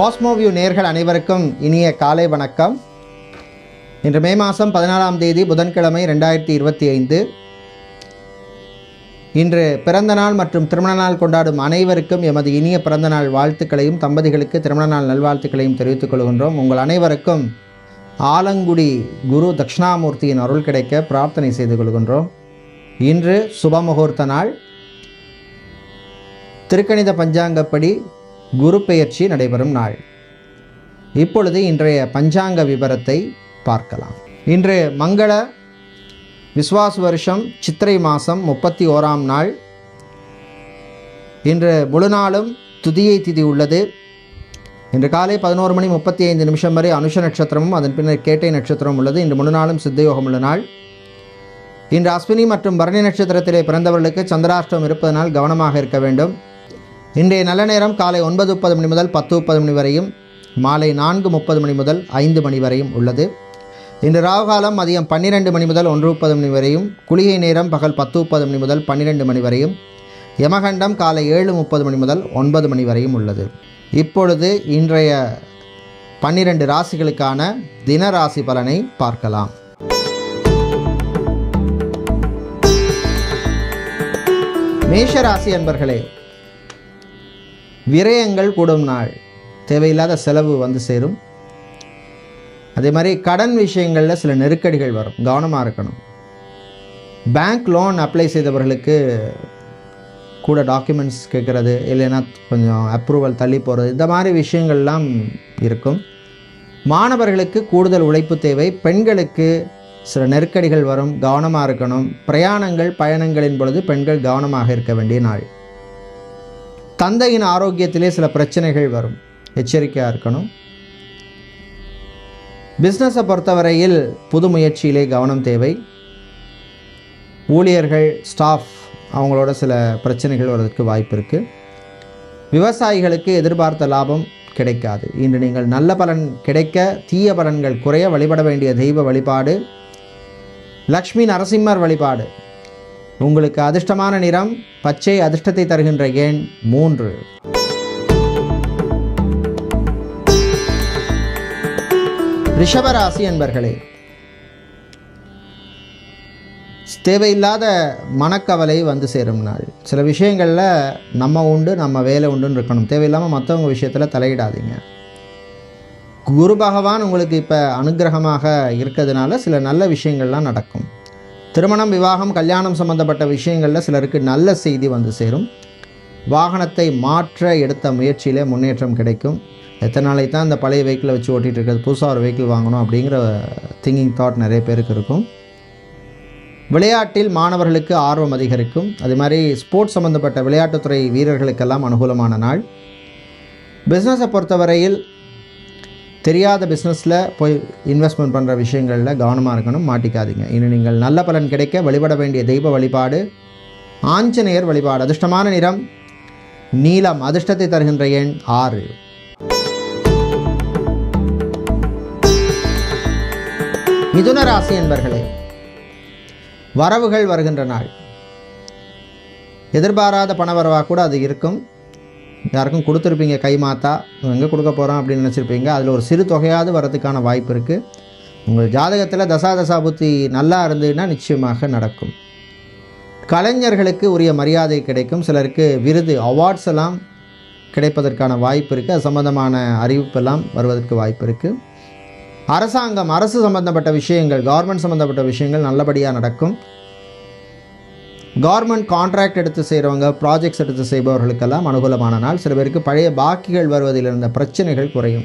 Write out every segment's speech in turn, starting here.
Cosmoview நேயர்கள் அனைவருக்கும் இனிய காலை வணக்கம். இன்று மே மாதம் 14ஆம் தேதி புதன்கிழமை 2025. இன்று பிறந்த நாள் மற்றும் திருமண நாள் கொண்டாடும் அனைவருக்கும் எமது இனிய பிறந்த நாள் வாழ்த்துக்களையும் தம்பதிகளுக்கு திருமண நாள் நல்வாழ்த்துக்களையும் தெரிவித்துக் கொள்கின்றோம். உங்கள் அனைவருக்கும் ஆலங்குடி குரு தட்சிணாமூர்த்தியின் அருள் கிடைக்க பிரார்த்தனை செய்து கொள்கின்றோம். இன்று சுபமுகூர்த்த நாள். திருக்கணித பஞ்சாங்கப்படி குரு பெயர்ச்சி நடைபெறும் நாள். இப்பொழுது இன்றைய பஞ்சாங்க விபரத்தை பார்க்கலாம். இன்று மங்கள விஸ்வாச வருஷம் சித்திரை மாதம் 31ஆம் நாள். இன்று முழு நாளும் துதியை திதி உள்ளது. இன்று காலை 11:35 வரை அனுஷ நட்சத்திரமும் அதன் பின்னர் கேட்டை நட்சத்திரமும் உள்ளது. இன்று முழு நாளும் சித்தயோகம் உள்ள நாள். இன்று அஸ்வினி மற்றும் பரணி நட்சத்திரத்திலே பிறந்தவர்களுக்கு சந்திராஷ்டமம் இருப்பதனால் கவனமாக இருக்க வேண்டும். இன்றைய நல்ல நேரம் காலை 9:30 முதல் 10:30 வரையும், மாலை 4:30 முதல் 5 வரையும் உள்ளது. இன்று ராகுகாலம் மதியம் 12 முதல் 1:30 வரையும், குளிகை நேரம் பகல் 10:30 முதல் 12 வரையும், யமகண்டம் காலை 7:30 முதல் 9 வரையும் உள்ளது. இப்பொழுது இன்றைய 12 ராசிகளுக்கான தின ராசி பலனை பார்க்கலாம். மேஷ ராசி அன்பர்களே, விரயங்கள் கூடும் நாள். தேவையில்லாத செலவு வந்து சேரும். அதே மாதிரி கடன் விஷயங்களில் சில நெருக்கடிகள் வரும், கவனமாக இருக்கணும். பேங்க் லோன் அப்ளை செய்தவர்களுக்கு கூட டாக்குமெண்ட்ஸ் கேட்குறது, இல்லைன்னா கொஞ்சம் அப்ரூவல் தள்ளி போகிறது, இந்த மாதிரி விஷயங்கள்லாம் இருக்கும். மாணவர்களுக்கு கூடுதல் உழைப்பு தேவை. பெண்களுக்கு சில நெருக்கடிகள் வரும், கவனமாக இருக்கணும். பிரயாணங்கள் பயணங்களின் பொழுது பெண்கள் கவனமாக இருக்க வேண்டிய நாள். தந்தையின் ஆரோக்கியத்திலே சில பிரச்சனைகள் வரும், எச்சரிக்கையாக இருக்கணும். பிஸ்னஸை பொறுத்தவரையில் புது முயற்சியிலே கவனம் தேவை. ஊழியர்கள் ஸ்டாஃப் அவங்களோட சில பிரச்சனைகள் வர்றதுக்கு வாய்ப்பு இருக்குது. விவசாயிகளுக்கு எதிர்பார்த்த லாபம் கிடைக்காது. இன்று நீங்கள் நல்ல பலன் கிடைக்க, தீய பலன்கள் குறைய வழிபட வேண்டிய தெய்வ வழிபாடு லக்ஷ்மி நரசிம்மர் வழிபாடு. உங்களுக்கு அதிர்ஷ்டமான நிறம் பச்சை, அதிர்ஷ்டத்தை தருகின்ற எண் 3. ரிஷபராசி என்பர்களே, தேவையில்லாத மனக்கவலை வந்து சேரும் நாள். சில விஷயங்களில் நம்ம உண்டு, நம்ம வேலை உண்டுன்னு இருக்கணும். தேவையில்லாமல் மற்றவங்க விஷயத்தில் தலையிடாதீங்க. குரு பகவான் உங்களுக்கு இப்போ அனுகிரகமாக இருக்கிறதுனால சில நல்ல விஷயங்கள்லாம் நடக்கும். திருமணம், விவாகம், கல்யாணம் சம்பந்தப்பட்ட விஷயங்களில் சிலருக்கு நல்ல செய்தி வந்து சேரும். வாகனத்தை மாற்ற எடுத்த முயற்சியிலே முன்னேற்றம் கிடைக்கும். எத்தனை நாளைக்கு தான் இந்த பழைய வெஹிக்கிளை வச்சு ஓட்டிகிட்டு இருக்கிறது, புதுசாக ஒரு வெஹிக்கிள் வாங்கணும் அப்படிங்கிற திங்கிங் தாட் நிறைய பேருக்கு இருக்கும். விளையாட்டில் மாணவர்களுக்கு ஆர்வம் அதிகரிக்கும். அது மாதிரி ஸ்போர்ட்ஸ் சம்மந்தப்பட்ட விளையாட்டுத்துறை வீரர்களுக்கெல்லாம் அனுகூலமான நாள். பிஸ்னஸை பொறுத்தவரையில் தெரியாத பிஸ்னஸில் போய் இன்வெஸ்ட்மெண்ட் பண்ணுற விஷயங்களில் கவனமாக இருக்கணும், மாட்டிக்காதீங்க. இன்னும் நீங்கள் நல்ல பலன் கிடைக்க வழிபட வேண்டிய தெய்வ வழிபாடு ஆஞ்சநேயர் வழிபாடு. அதிர்ஷ்டமான நிறம் நீலம், அதிர்ஷ்டத்தை தருகின்ற எண் 6. மிதுன ராசி என்பர்களே, வரவுகள் வருகின்ற நாள். எதிர்பாராத பண வரவாக கூட அது இருக்கும். யாருக்கும் கொடுத்துருப்பீங்க, கை மாத்தா எங்கே கொடுக்க போகிறோம் அப்படின்னு நினச்சிருப்பீங்க. அதில் ஒரு சிறு தொகையாவது வரதுக்கான வாய்ப்பு இருக்குது. உங்கள் ஜாதகத்தில் தசா புத்தி நல்லா இருந்ததுன்னா நிச்சயமாக நடக்கும். கலைஞர்களுக்கு உரிய மரியாதை கிடைக்கும். சிலருக்கு விருது, அவார்ட்ஸ் எல்லாம் கிடைப்பதற்கான வாய்ப்பு இருக்குது. அது சம்பந்தமான அறிவிப்பெல்லாம் வருவதற்கு வாய்ப்பு இருக்குது. அரசாங்கம், அரசு சம்பந்தப்பட்ட விஷயங்கள், கவர்மெண்ட் சம்பந்தப்பட்ட விஷயங்கள் நல்லபடியாக நடக்கும். கவர்மெண்ட் கான்ட்ராக்ட் எடுத்து செய்கிறவங்க, ப்ராஜெக்ட்ஸ் எடுத்து செய்பவர்களுக்கெல்லாம் அனுகூலமான நாள். சில பேருக்கு பழைய பாக்கிகள் வருவதில் இருந்த பிரச்சனைகள் குறையும்.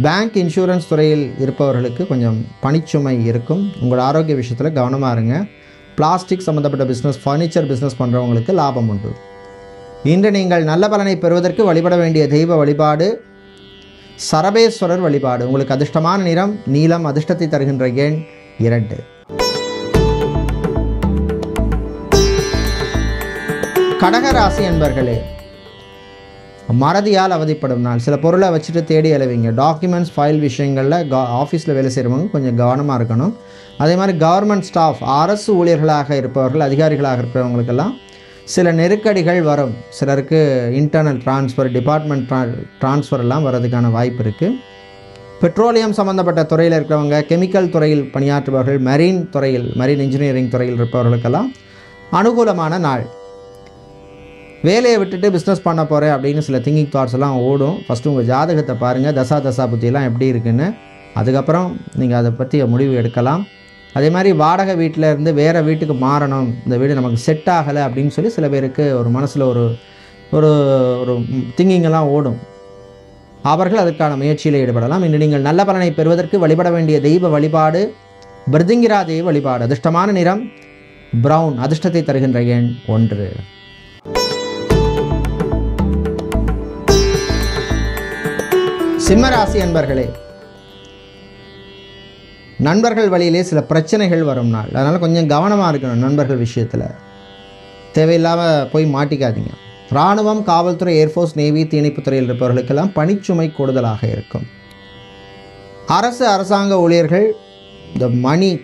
பேங்க், இன்சூரன்ஸ் துறையில் இருப்பவர்களுக்கு கொஞ்சம் பணிச்சுமை இருக்கும். உங்களோட ஆரோக்கிய விஷயத்தில் கவனமாக இருங்க. பிளாஸ்டிக் சம்மந்தப்பட்ட பிஸ்னஸ், ஃபர்னிச்சர் பிஸ்னஸ் பண்ணுறவங்களுக்கு லாபம் உண்டு. இன்று நீங்கள் நல்ல பலனை பெறுவதற்கு வழிபட வேண்டிய தெய்வ வழிபாடு சரபேஸ்வரர் வழிபாடு. உங்களுக்கு அதிர்ஷ்டமான நிறம் நீலம், அதிர்ஷ்டத்தை தருகின்ற எண் 2. கடகராசி என்பர்களே, மறதியால் அவதிப்படும் நாள். சில பொருளை வச்சுட்டு தேடி அலைவீங்க. டாக்குமெண்ட்ஸ், ஃபைல் விஷயங்களில் ஆஃபீஸில் வேலை செய்கிறவங்க கொஞ்சம் கவனமாக இருக்கணும். அதே மாதிரி கவர்மெண்ட் ஸ்டாஃப், அரசு ஊழியர்களாக இருப்பவர்கள், அதிகாரிகளாக இருக்கிறவங்களுக்கெல்லாம் சில நெருக்கடிகள் வரும். சிலருக்கு இன்டர்னல் டிரான்ஸ்ஃபர், டிபார்ட்மெண்ட் டிரான்ஸ்ஃபர்லாம் வர்றதுக்கான வாய்ப்பு இருக்குது. பெட்ரோலியம் சம்மந்தப்பட்ட துறையில் இருக்கிறவங்க, கெமிக்கல் துறையில் பணியாற்றுபவர்கள், மரீன் இன்ஜினியரிங் துறையில் இருப்பவர்களுக்கெல்லாம் அனுகூலமான நாள். வேலையை விட்டுட்டு பிஸ்னஸ் பண்ண போகிறேன் அப்படின்னு சில திங்கிங் தாட்ஸ் எல்லாம் ஓடும். ஃபஸ்ட்டு உங்கள் ஜாதகத்தை பாருங்கள், தசா புத்தியெல்லாம் எப்படி இருக்குன்னு. அதுக்கப்புறம் நீங்கள் அதை பற்றி முடிவு எடுக்கலாம். அதே மாதிரி வாடகை வீட்டில் இருந்து வேறு வீட்டுக்கு மாறணும், இந்த வீடு நமக்கு செட் ஆகலை அப்படின்னு சொல்லி சில பேருக்கு ஒரு மனசில் ஒரு ஒரு ஒரு திங்கிங்கெல்லாம் ஓடும். அவர்கள் அதற்கான முயற்சியில் ஈடுபடலாம். இன்று நீங்கள் நல்ல பலனை பெறுவதற்கு வழிபட வேண்டிய தெய்வ வழிபாடு பிருதிங்கிரா தெய்வ வழிபாடு. அதிர்ஷ்டமான நிறம் பிரவுன். அதிர்ஷ்டத்தை தருகின்ற எண் 1. சிம்மராசி அன்பர்களே, நண்பர்கள் வழியிலே சில பிரச்சனைகள் வரும் நாள். அதனால் கொஞ்சம் கவனமாக இருக்கணும். நண்பர்கள் விஷயத்தில் தேவையில்லாமல் போய் மாட்டிக்காதீங்க. இராணுவம், காவல்துறை, ஏர்ஃபோர்ஸ், நேவி, தீயணைப்புத் துறையில் இருப்பவர்களுக்கெல்லாம் பணிச்சுமை கூடுதலாக இருக்கும். அரசாங்க ஊழியர்கள் இந்த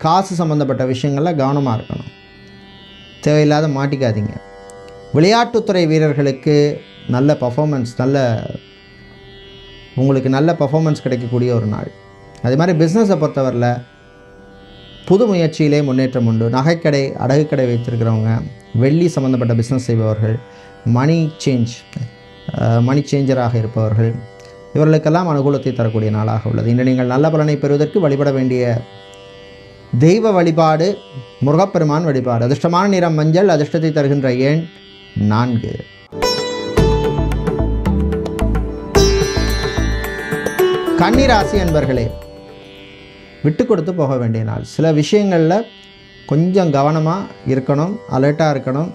காசு சம்மந்தப்பட்ட விஷயங்களில் கவனமாக இருக்கணும். தேவையில்லாத மாட்டிக்காதீங்க. விளையாட்டுத்துறை வீரர்களுக்கு நல்ல பர்ஃபார்மன்ஸ், உங்களுக்கு நல்ல பர்ஃபார்மன்ஸ் கிடைக்கக்கூடிய ஒரு நாள். அதே மாதிரி பிஸ்னஸை பொறுத்தவரையில் புது முயற்சியிலே முன்னேற்றம் உண்டு. நகைக்கடை, அடகுக்கடை வைத்திருக்கிறவங்க, வெள்ளி சம்மந்தப்பட்ட பிஸ்னஸ் செய்பவர்கள், மணி சேஞ்சராக இருப்பவர்கள், இவர்களுக்கெல்லாம் அனுகூலத்தை தரக்கூடிய நாளாக உள்ளது. இன்று நீங்கள் நல்ல பலனை பெறுவதற்கு வழிபட வேண்டிய தெய்வ வழிபாடு முருகப்பெருமான் வழிபாடு. அதிர்ஷ்டமான நிறம் மஞ்சள். அதிர்ஷ்டத்தை தருகின்ற எண் 4. கன்னிராசி அன்பர்களே, விட்டு கொடுத்து போக வேண்டிய நாள். சில விஷயங்களில் கொஞ்சம் கவனமாக இருக்கணும், அலர்ட்டாக இருக்கணும்,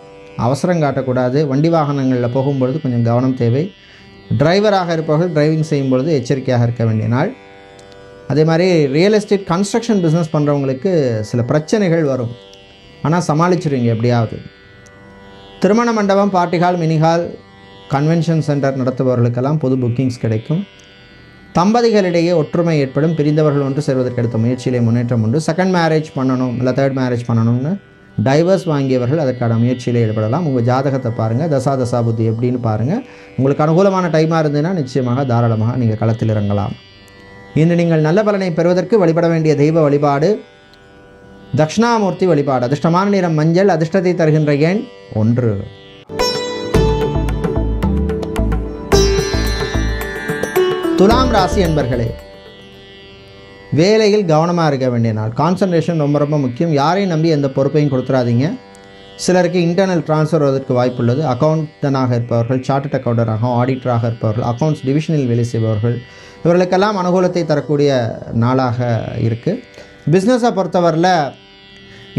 அவசரம் காட்டக்கூடாது. வண்டி வாகனங்களில் போகும்பொழுது கொஞ்சம் கவனம் தேவை. டிரைவராக இருப்பவர்கள் டிரைவிங் செய்யும்பொழுது எச்சரிக்கையாக இருக்க வேண்டிய நாள். அதே மாதிரி ரியல் எஸ்டேட், கன்ஸ்ட்ரக்ஷன் பிஸ்னஸ் பண்ணுறவங்களுக்கு சில பிரச்சனைகள் வரும், ஆனால் சமாளிச்சிருவீங்க எப்படியாவது. திருமண மண்டபம், party hall, mini hall, convention centre நடத்துபவர்களுக்கெல்லாம் பொது புக்கிங்ஸ் கிடைக்கும். தம்பதிகளிடையே ஒற்றுமை ஏற்படும். பிரிந்தவர்கள் ஒன்று சேர்வதற்கு எடுத்த முயற்சியிலே முன்னேற்றம் உண்டு. செகண்ட் மேரேஜ் பண்ணணும், இல்லை தேர்ட் மேரேஜ் பண்ணணும்னு டைவர்ஸ் வாங்கியவர்கள் அதற்கான முயற்சியில் ஈடுபடலாம். உங்கள் ஜாதகத்தை பாருங்கள், தசா புத்தி எப்படின்னு பாருங்கள். உங்களுக்கு அனுகூலமான டைமாக இருந்ததுன்னா நிச்சயமாக தாராளமாக நீங்கள் களத்தில் இறங்கலாம். இன்று நீங்கள் நல்ல பலனை பெறுவதற்கு வழிபட வேண்டிய தெய்வ வழிபாடு தட்சிணாமூர்த்தி வழிபாடு. அதிர்ஷ்டமான நிறம் மஞ்சள். அதிர்ஷ்டத்தை தருகின்ற எண் 1. துலாம் ராசி அன்பர்களே, வேலையில் கவனமாக இருக்க வேண்டிய நாள். கான்சன்ட்ரேஷன் ரொம்ப முக்கியம். யாரையும் நம்பி எந்த பொறுப்பையும் கொடுத்துடாதீங்க. சிலருக்கு இன்டர்னல் ட்ரான்ஸ்ஃபர் வருவதற்கு வாய்ப்பு உள்ளது. அக்கௌண்டனாக இருப்பவர்கள், சார்ட்டர்ட் அக்கௌண்டராக, ஆடிட்டராக இருப்பவர்கள், அக்கௌண்ட்ஸ் டிவிஷனில் வேலை செய்பவர்கள், இவர்களுக்கெல்லாம் அனுகூலத்தை தரக்கூடிய நாளாக இருக்குது. பிஸ்னஸை பொறுத்தவரையில்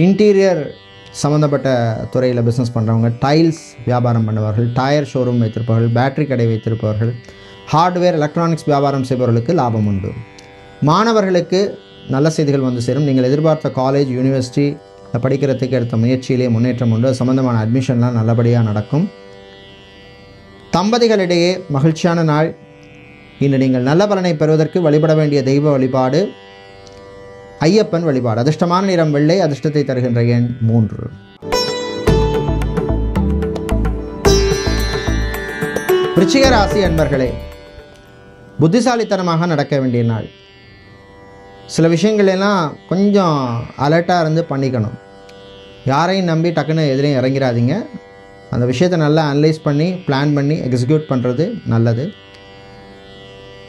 இன்டீரியர் சம்மந்தப்பட்ட துறையில் பிஸ்னஸ் பண்ணுறவங்க, டைல்ஸ் வியாபாரம் பண்ணுபவர்கள், டயர் ஷோரூம் வைத்திருப்பவர்கள், பேட்டரி கடை வைத்திருப்பவர்கள், ஹார்ட்வேர், எலக்ட்ரானிக்ஸ் வியாபாரம் செய்பவர்களுக்கு லாபம் உண்டு. மாணவர்களுக்கு நல்ல செய்திகள் வந்து சேரும். நீங்கள் எதிர்பார்த்த காலேஜ், யூனிவர்சிட்டி படிக்கிறதுக்கு எடுத்த முயற்சியிலே முன்னேற்றம் உண்டு. சம்பந்தமான அட்மிஷன்லாம் நல்லபடியாக நடக்கும். தம்பதிகளிடையே மகிழ்ச்சியான நாள். இன்று நீங்கள் நல்ல பலனை பெறுவதற்கு வழிபட வேண்டிய தெய்வ வழிபாடு ஐயப்பன் வழிபாடு. அதிர்ஷ்டமான நிறம் வெள்ளை. அதிர்ஷ்டத்தை தருகின்ற எண் 3. விருச்சிக ராசி அன்பர்களே, புத்திசாலித்தனமாக நடக்க வேண்டிய நாள். சில விஷயங்களெல்லாம் கொஞ்சம் அலர்ட்டாக இருந்து பண்ணிக்கணும். யாரையும் நம்பி டக்குன்னு எதிரையும் இறங்கிறாதீங்க. அந்த விஷயத்தை நல்லா அனலைஸ் பண்ணி பிளான் பண்ணி எக்ஸிக்யூட் பண்ணுறது நல்லது.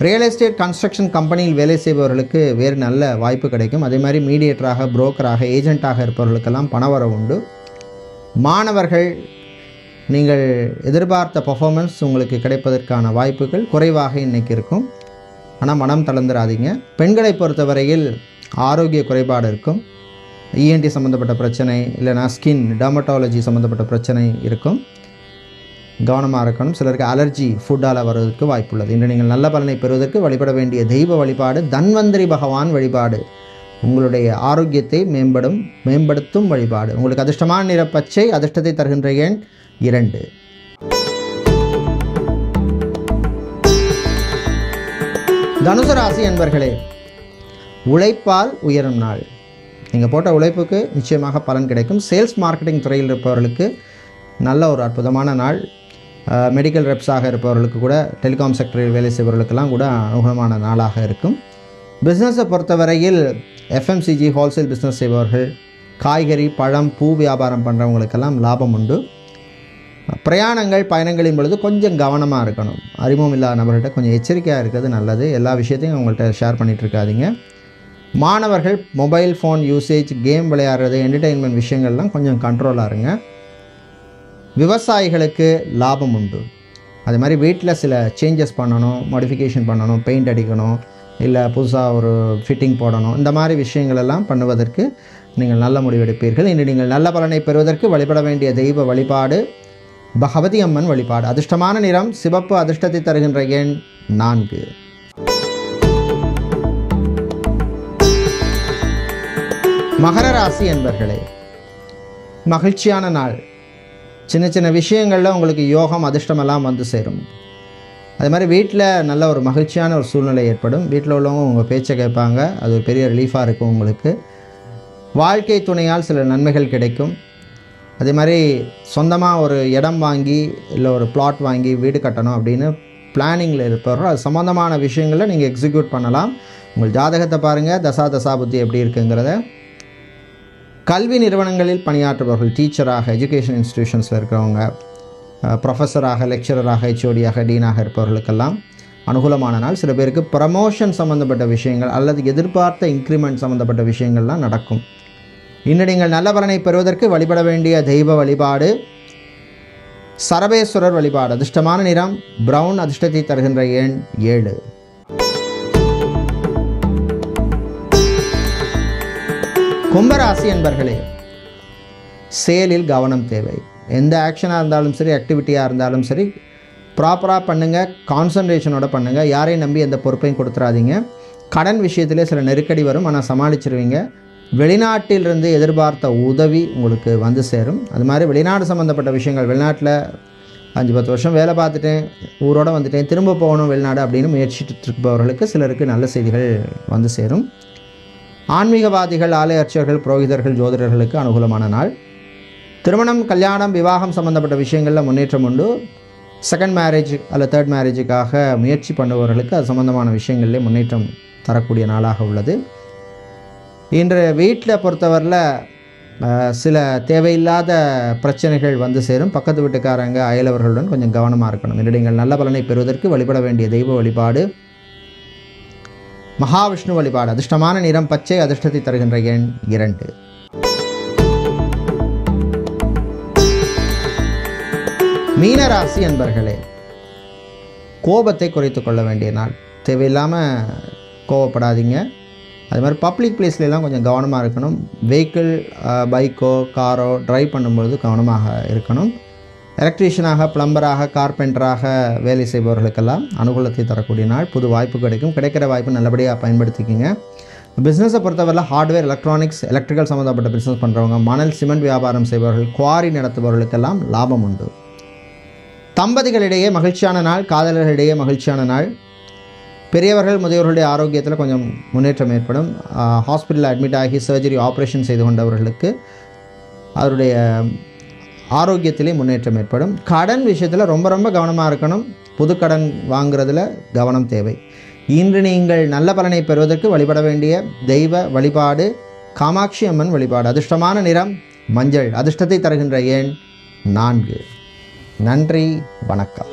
ரியல் எஸ்டேட், கன்ஸ்ட்ரக்ஷன் கம்பெனியில் வேலை செய்பவர்களுக்கு வேறு நல்ல வாய்ப்பு கிடைக்கும். அதே மாதிரி மீடியேட்டராக, புரோக்கராக, ஏஜென்ட்டாக இருப்பவர்களுக்கெல்லாம் பணவரவு உண்டு. மாணவர்கள், நீங்கள் எதிர்பார்த்த பர்ஃபார்மன்ஸ் உங்களுக்கு கிடைப்பதற்கான வாய்ப்புகள் குறைவாக இன்றைக்கி இருக்கும். ஆனால் மனம் தளர்ந்துடாதீங்க. பெண்களை பொறுத்தவரையில் ஆரோக்கிய குறைபாடு இருக்கும். இஎன்டி சம்மந்தப்பட்ட பிரச்சனை, இல்லைனா ஸ்கின், டெர்மட்டாலஜி சம்மந்தப்பட்ட பிரச்சனை இருக்கும். கவனமாக இருக்கணும். சிலருக்கு அலர்ஜி ஃபுட்டால் வருவதற்கு வாய்ப்புள்ளது. இன்று நீங்கள் நல்ல பலனை பெறுவதற்கு வழிபட வேண்டிய தெய்வ வழிபாடு தன்வந்திரி பகவான் வழிபாடு. உங்களுடைய ஆரோக்கியத்தை மேம்படுத்தும் வழிபாடு. உங்களுக்கு அதிர்ஷ்டமான நிற பச்சை. அதிர்ஷ்டத்தை தருகின்ற எண் 2. தனுசு ராசி என்பர்களே, உழைப்பால் உயரும் நாள். நீங்கள் போட்ட உழைப்புக்கு நிச்சயமாக பலன் கிடைக்கும். சேல்ஸ் மார்க்கெட்டிங் துறையில் இருப்பவர்களுக்கு நல்ல ஒரு அற்புதமான நாள். மெடிக்கல் ரெப்ஸாக இருப்பவர்களுக்கு கூட, டெலிகாம் செக்டரில் வேலை செய்பவர்களுக்கெல்லாம் கூட அனுகூலமான நாளாக இருக்கும். பிஸ்னஸை பொறுத்தவரையில் எஃப்எம்சிஜி ஹோல்சேல் பிஸ்னஸ் செய்பவர்கள், காய்கறி பழம் பூ வியாபாரம் பண்ணுறவங்களுக்கெல்லாம் லாபம் உண்டு. பிரயாணங்கள் பயணங்களின் பொழுது கொஞ்சம் கவனமாக இருக்கணும். அறிமுகம் இல்லாத நபர்கள்ட்ட கொஞ்சம் எச்சரிக்கையாக இருக்கிறது நல்லது. எல்லா விஷயத்தையும் அவங்கள்ட்ட ஷேர் பண்ணிகிட்டு இருக்காதீங்க. மாணவர்கள் மொபைல் ஃபோன் யூசேஜ், கேம் விளையாடுறது, என்டர்டெயின்மெண்ட் விஷயங்கள்லாம் கொஞ்சம் கண்ட்ரோலாக இருங்க. விவசாயிகளுக்கு லாபம் உண்டு. அது மாதிரி வீட்டில் சில சேஞ்சஸ் பண்ணணும், மாடிஃபிகேஷன் பண்ணணும், பெயிண்ட் அடிக்கணும், இல்லை புதுசாக ஒரு ஃபிட்டிங் போடணும், இந்த மாதிரி விஷயங்கள் எல்லாம் பண்ணுவதற்கு நீங்கள் நல்ல முடிவெடுப்பீர்கள். இன்று நீங்கள் நல்ல பலனை பெறுவதற்கு வழிபட வேண்டிய தெய்வ வழிபாடு பகவதி அம்மன் வழிபாடு. அதிர்ஷ்டமான நிறம் சிவப்பு. அதிர்ஷ்டத்தை தருகின்ற எண் 4. மகர ராசி என்பர்களே, மகிழ்ச்சியான நாள். சின்ன சின்ன விஷயங்களில் உங்களுக்கு யோகம் அதிர்ஷ்டமெல்லாம் வந்து சேரும். அது மாதிரி வீட்டில் நல்ல ஒரு மகிழ்ச்சியான ஒரு சூழ்நிலை ஏற்படும். வீட்டில் உள்ளவங்க உங்கள் பேச்சை கேட்பாங்க. அது ஒரு பெரிய ரிலீஃபாக இருக்கும் உங்களுக்கு. வாழ்க்கை துணையால் சில நன்மைகள் கிடைக்கும். அதே மாதிரி சொந்தமாக ஒரு இடம் வாங்கி இல்லை ஒரு பிளாட் வாங்கி வீடு கட்டணும் அப்படின்னு பிளானிங்கில் இருப்பவர்கள் அது சம்மந்தமான விஷயங்களில் நீங்கள் எக்ஸிக்யூட் பண்ணலாம். உங்கள் ஜாதகத்தை பாருங்கள், தசா புத்தி எப்படி இருக்குங்கிறத. கல்வி நிறுவனங்களில் பணியாற்றுபவர்கள், டீச்சராக, எஜுகேஷன் இன்ஸ்டிடியூஷன்ஸில் இருக்கிறவங்க, ப்ரொஃபஸராக, லெக்சரராக, ஹெச்ஓடியாக, டீனாக இருப்பவர்களுக்கெல்லாம் அனுகூலமான நாள். சில பேருக்கு ப்ரமோஷன் சம்மந்தப்பட்ட விஷயங்கள் அல்லது எதிர்பார்த்த இன்க்ரிமெண்ட் சம்மந்தப்பட்ட விஷயங்கள்லாம் நடக்கும். இன்று நீங்கள் நல்ல பலனை பெறுவதற்கு வழிபட வேண்டிய தெய்வ வழிபாடு சரபேஸ்வரர் வழிபாடு. அதிர்ஷ்டமான நிறம் பிரவுன். அதிர்ஷ்டத்தை தருகின்ற எண் 7. கும்பராசி என்பர்களே, செயலில் கவனம் தேவை. எந்த ஆக்ஷனாக இருந்தாலும் சரி, ஆக்டிவிட்டியாக இருந்தாலும் சரி, ப்ராப்பராக பண்ணுங்கள், கான்சன்ட்ரேஷனோட பண்ணுங்கள். யாரையும் நம்பி எந்த பொறுப்பையும் கொடுத்துறாதீங்க. கடன் விஷயத்திலே சில நெருக்கடி வரும், ஆனால் சமாளிச்சிருவீங்க. வெளிநாட்டிலிருந்து எதிர்பார்த்த உதவி உங்களுக்கு வந்து சேரும். அது மாதிரி வெளிநாடு சம்மந்தப்பட்ட விஷயங்கள், வெளிநாட்டில் 5-10 வருஷம் வேலை பார்த்துட்டேன், ஊரோடு வந்துட்டேன், திரும்ப போகணும் வெளிநாடு அப்படின்னு முயற்சிட்டு இருப்பவர்களுக்கு சிலருக்கு நல்ல செய்திகள் வந்து சேரும். ஆன்மீகவாதிகள், ஆலய அர்ச்சகர்கள், புரோகிதர்கள், ஜோதிடர்களுக்கு அனுகூலமான நாள். திருமணம், கல்யாணம், விவாகம் சம்மந்தப்பட்ட விஷயங்களில் முன்னேற்றம் உண்டு. செகண்ட் மேரேஜ் அல்லது தேர்ட் மேரேஜுக்காக முயற்சி பண்ணுபவர்களுக்கு அது சம்மந்தமான விஷயங்களிலே முன்னேற்றம் தரக்கூடிய நாளாக உள்ளது. இன்று வீட்டில் பொறுத்தவரையில் சில தேவையில்லாத பிரச்சனைகள் வந்து சேரும். பக்கத்து வீட்டுக்காரங்க, அயலவர்களுடன் கொஞ்சம் கவனமாக இருக்கணும். இன்று நீங்கள் நல்ல பலனை பெறுவதற்கு வழிபட வேண்டிய தெய்வ வழிபாடு மகாவிஷ்ணு வழிபாடு. அதிர்ஷ்டமான நிறம் பச்சை. அதிர்ஷ்டத்தை தருகின்ற எண் 2. மீனராசி என்பர்களே, கோபத்தை குறைத்து கொள்ள வேண்டிய நாள். தேவையில்லாமல் கோபப்படாதீங்க. அது மாதிரி பப்ளிக் பிளேஸ்லாம் கொஞ்சம் கவனமாக இருக்கணும். வெஹிக்கிள், பைக்கோ காரோ ட்ரைவ் பண்ணும்பொழுது கவனமாக இருக்கணும். எலக்ட்ரீஷியனாக, பிளம்பராக, கார்பெண்டராக வேலை செய்பவர்களுக்கெல்லாம் அனுகூலத்தை தரக்கூடிய நாள். புது வாய்ப்பு கிடைக்கும். கிடைக்கிற வாய்ப்பு நல்லபடியாக பயன்படுத்திக்கிங்க. பிஸ்னஸை பொறுத்தவரையில் ஹார்ட்வேர், எலக்ட்ரானிக்ஸ், எலக்ட்ரிக்கல் சம்மந்தப்பட்ட பிஸ்னஸ் பண்ணுறவங்க, மணல் சிமெண்ட் வியாபாரம் செய்பவர்கள், குவாரி நடத்துபவர்களுக்கெல்லாம் லாபம் உண்டு. தம்பதிகளிடையே மகிழ்ச்சியான நாள். காதலர்களிடையே மகிழ்ச்சியான நாள். பெரியவர்கள், முதியோர்களுடைய ஆரோக்கியத்தில் கொஞ்சம் முன்னேற்றம் ஏற்படும். ஹாஸ்பிட்டலில் அட்மிட் ஆகி சர்ஜரி, ஆப்ரேஷன் செய்து கொண்டவர்களுக்கு அவருடைய ஆரோக்கியத்திலே முன்னேற்றம் ஏற்படும். கடன் விஷயத்தில் ரொம்ப கவனமாக இருக்கணும். புது கடன் வாங்குறதுல கவனம் தேவை. இன்று நீங்கள் நல்ல பலனை பெறுவதற்கு வழிபட வேண்டிய தெய்வ வழிபாடு காமாட்சி அம்மன் வழிபாடு. அதிர்ஷ்டமான நிறம் மஞ்சள். அதிர்ஷ்டத்தை தருகின்ற எண் 4. நன்றி, வணக்கம்.